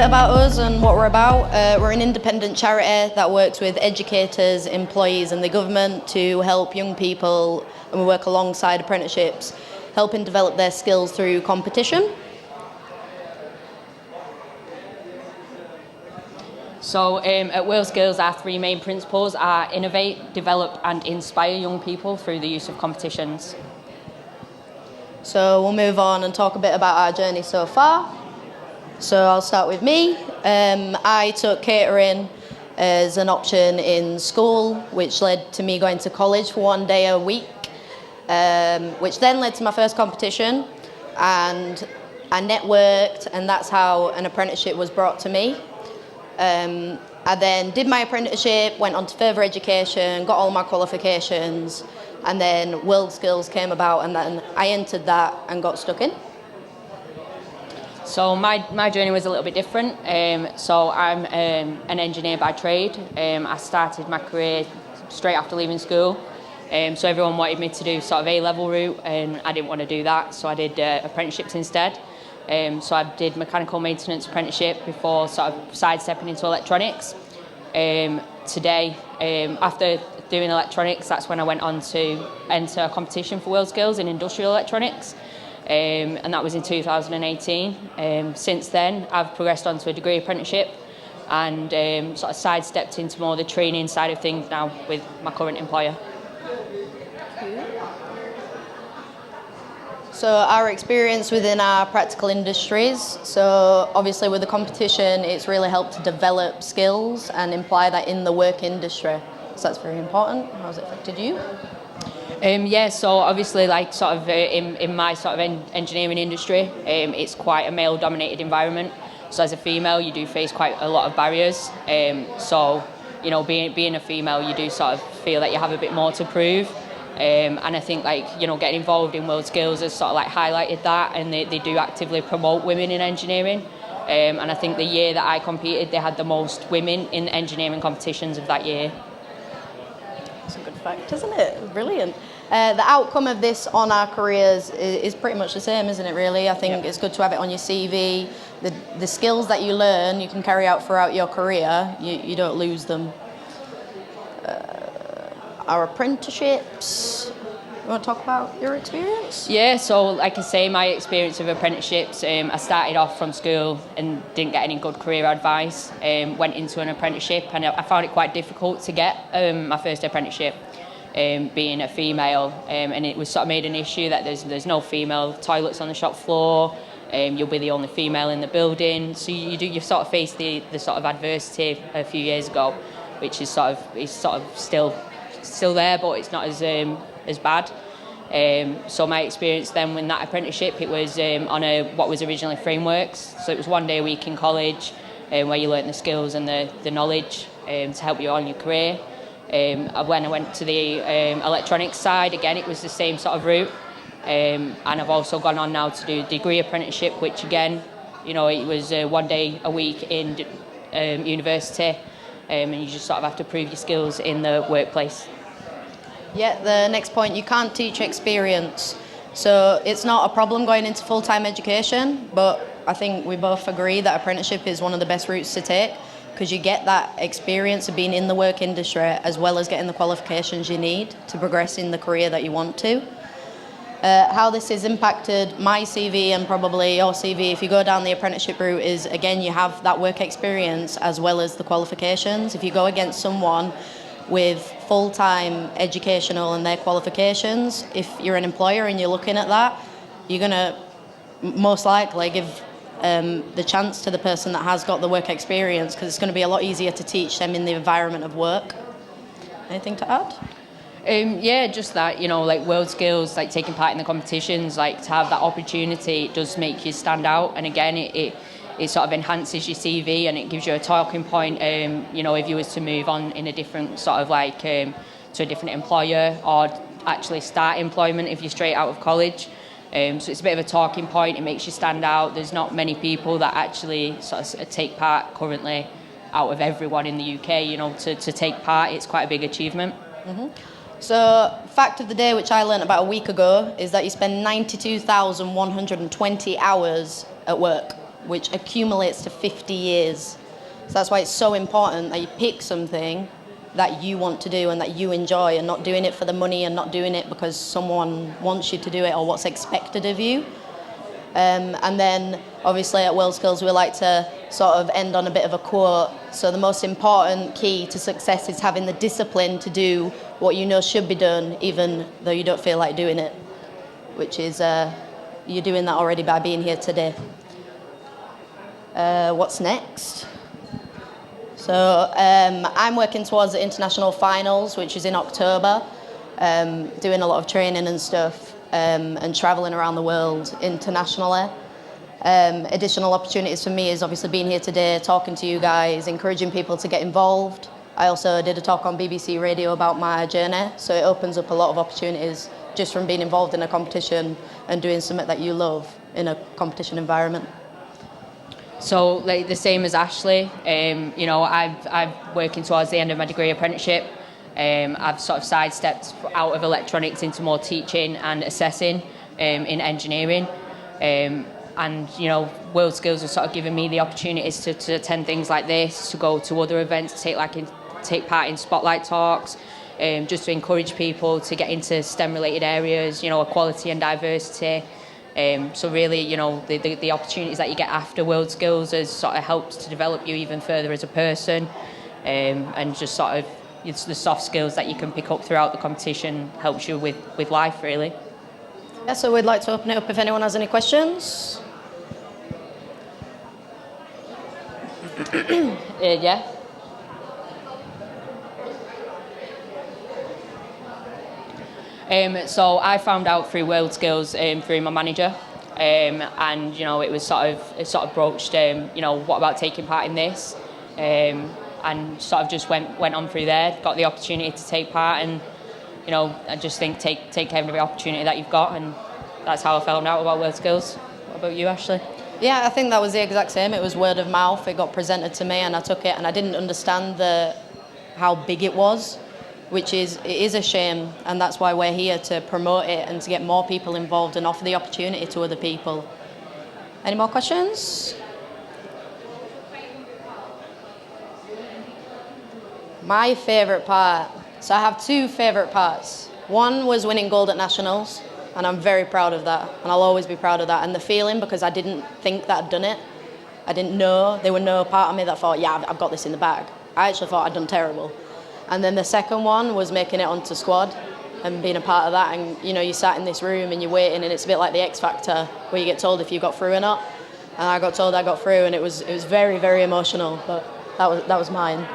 bit about us and what we're about. We're an independent charity that works with educators, employees and the government to help young people, and we work alongside apprenticeships, helping develop their skills through competition. So at WorldSkills, our three main principles are innovate, develop and inspire young people through the use of competitions. So we'll move on and talk a bit about our journey so far. So I'll start with me. I took catering as an option in school, which led to me going to college for 1 day a week, which then led to my first competition, and I networked, and that's how an apprenticeship was brought to me. I then did my apprenticeship, went on to further education, got all my qualifications, and then WorldSkills came about, and then I entered that and got stuck in. So my journey was a little bit different. So I'm an engineer by trade. I started my career straight after leaving school. So everyone wanted me to do sort of A-level route, and I didn't want to do that, so I did apprenticeships instead. So I did mechanical maintenance apprenticeship before sort of sidestepping into electronics. Today, after doing electronics, that's when I went on to enter a competition for WorldSkills in industrial electronics. And that was in 2018. Since then, I've progressed on to a degree apprenticeship and sort of sidestepped into more the training side of things now with my current employer. So our experience within our practical industries, so obviously with the competition, it's really helped to develop skills and imply that in the work industry. So that's very important. How's it affected you? Yeah, so obviously, like sort of in my sort of engineering industry, it's quite a male-dominated environment. So as a female, you do face quite a lot of barriers. So you know, being a female, you do sort of feel that you have a bit more to prove. And I think, like, you know, getting involved in WorldSkills has sort of like highlighted that, and they do actively promote women in engineering. And I think the year that I competed, they had the most women in engineering competitions of that year. That's a good fact, isn't it? Brilliant. The outcome of this on our careers is pretty much the same, isn't it, really? I think It's good to have it on your CV. The skills that you learn, you can carry out throughout your career. You don't lose them. Our apprenticeships. You want to talk about your experience? Yeah, so like I say, my experience of apprenticeships, I started off from school and didn't get any good career advice. Went into an apprenticeship, and I found it quite difficult to get my first apprenticeship, being a female, and it was sort of made an issue that there's no female toilets on the shop floor. You'll be the only female in the building, so you sort of face the sort of adversity a few years ago, which is sort of still there, but it's not as bad. So my experience then with that apprenticeship, it was on what was originally frameworks. So it was 1 day a week in college, where you learn the skills and the knowledge to help you on your career. When I went to the electronics side, again, it was the same sort of route. And I've also gone on now to do a degree apprenticeship, which again, you know, it was 1 day a week in university. And you just sort of have to prove your skills in the workplace. Yeah, the next point, you can't teach experience. So it's not a problem going into full-time education, but I think we both agree that apprenticeship is one of the best routes to take, because you get that experience of being in the work industry as well as getting the qualifications you need to progress in the career that you want to. How this has impacted my CV and probably your CV if you go down the apprenticeship route is, again, you have that work experience as well as the qualifications. If you go against someone with full-time educational and their qualifications, if you're an employer and you're looking at that, you're going to most likely give the chance to the person that has got the work experience, because it's going to be a lot easier to teach them in the environment of work. Anything to add? Yeah, just that, you know, like WorldSkills, like taking part in the competitions, like to have that opportunity, it does make you stand out. And again, it sort of enhances your CV and it gives you a talking point, you know, if you was to move on in a different sort of like to a different employer, or actually start employment if you're straight out of college. So it's a bit of a talking point, it makes you stand out. There's not many people that actually sort of take part currently out of everyone in the UK, you know, to take part, it's quite a big achievement. Mm-hmm. So, fact of the day, which I learned about a week ago, is that you spend 92,120 hours at work. which accumulates to 50 years. So that's why it's so important that you pick something that you want to do and that you enjoy, and not doing it for the money and not doing it because someone wants you to do it or what's expected of you. And then obviously at WorldSkills we like to sort of end on a bit of a quote. So the most important key to success is having the discipline to do what you know should be done even though you don't feel like doing it, which is you're doing that already by being here today. What's next? So I'm working towards the international finals, which is in October, doing a lot of training and stuff, and traveling around the world internationally. Additional opportunities for me is obviously being here today, talking to you guys, encouraging people to get involved. I also did a talk on BBC Radio about my journey, so it opens up a lot of opportunities just from being involved in a competition and doing something that you love in a competition environment. So like the same as Ashley, you know, I've working towards the end of my degree apprenticeship. I've sort of sidestepped out of electronics into more teaching and assessing in engineering. And you know, WorldSkills has sort of given me the opportunities to attend things like this, to go to other events, to take part in spotlight talks, just to encourage people to get into STEM related areas, you know, equality and diversity. So really, you know, the opportunities that you get after WorldSkills has sort of helped to develop you even further as a person, and just sort of it's the soft skills that you can pick up throughout the competition helps you with life, really. Yeah, so we'd like to open it up if anyone has any questions. Yeah. So I found out through WorldSkills through my manager, and you know it sort of broached, you know, what about taking part in this, and sort of just went on through there, got the opportunity to take part, and you know I just think take every opportunity that you've got, and that's how I found out about WorldSkills. What about you, Ashley? Yeah, I think that was the exact same. It was word of mouth. It got presented to me and I took it, and I didn't understand how big it was, which is a shame, and that's why we're here to promote it and to get more people involved and offer the opportunity to other people. Any more questions? My favourite part. So I have two favourite parts. One was winning gold at nationals, and I'm very proud of that, and I'll always be proud of that. And the feeling, because I didn't think that I'd done it. I didn't know. There were no part of me that thought, yeah, I've got this in the bag. I actually thought I'd done terrible. And then the second one was making it onto squad and being a part of that. And you know, you sat in this room and you're waiting, and it's a bit like the X Factor, where you get told if you got through or not. And I got told I got through, and it was very, very emotional. But that was mine.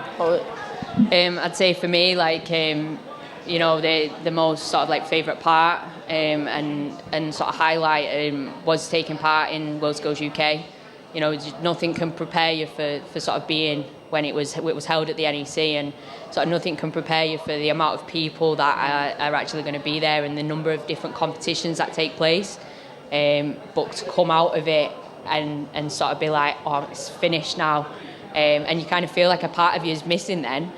I'd say for me, like you know, the most sort of like favourite part and sort of highlight was taking part in WorldSkills UK. You know, nothing can prepare you for sort of being when it was held at the NEC, and sort of nothing can prepare you for the amount of people that are actually going to be there and the number of different competitions that take place. But to come out of it and sort of be like, oh, it's finished now, and you kind of feel like a part of you is missing then.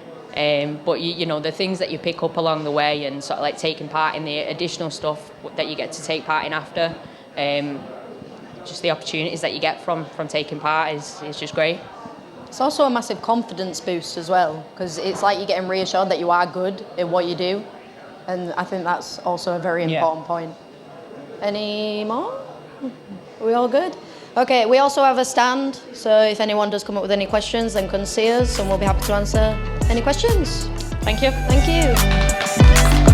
But you know, the things that you pick up along the way and sort of like taking part in the additional stuff that you get to take part in after, just the opportunities that you get from taking part is just great. It's also a massive confidence boost as well, because it's like you're getting reassured that you are good in what you do, and I think that's also a very important point. Any more? Are we all good? Okay, we also have a stand, so if anyone does come up with any questions, then come see us and we'll be happy to answer any questions. Thank you. Thank you.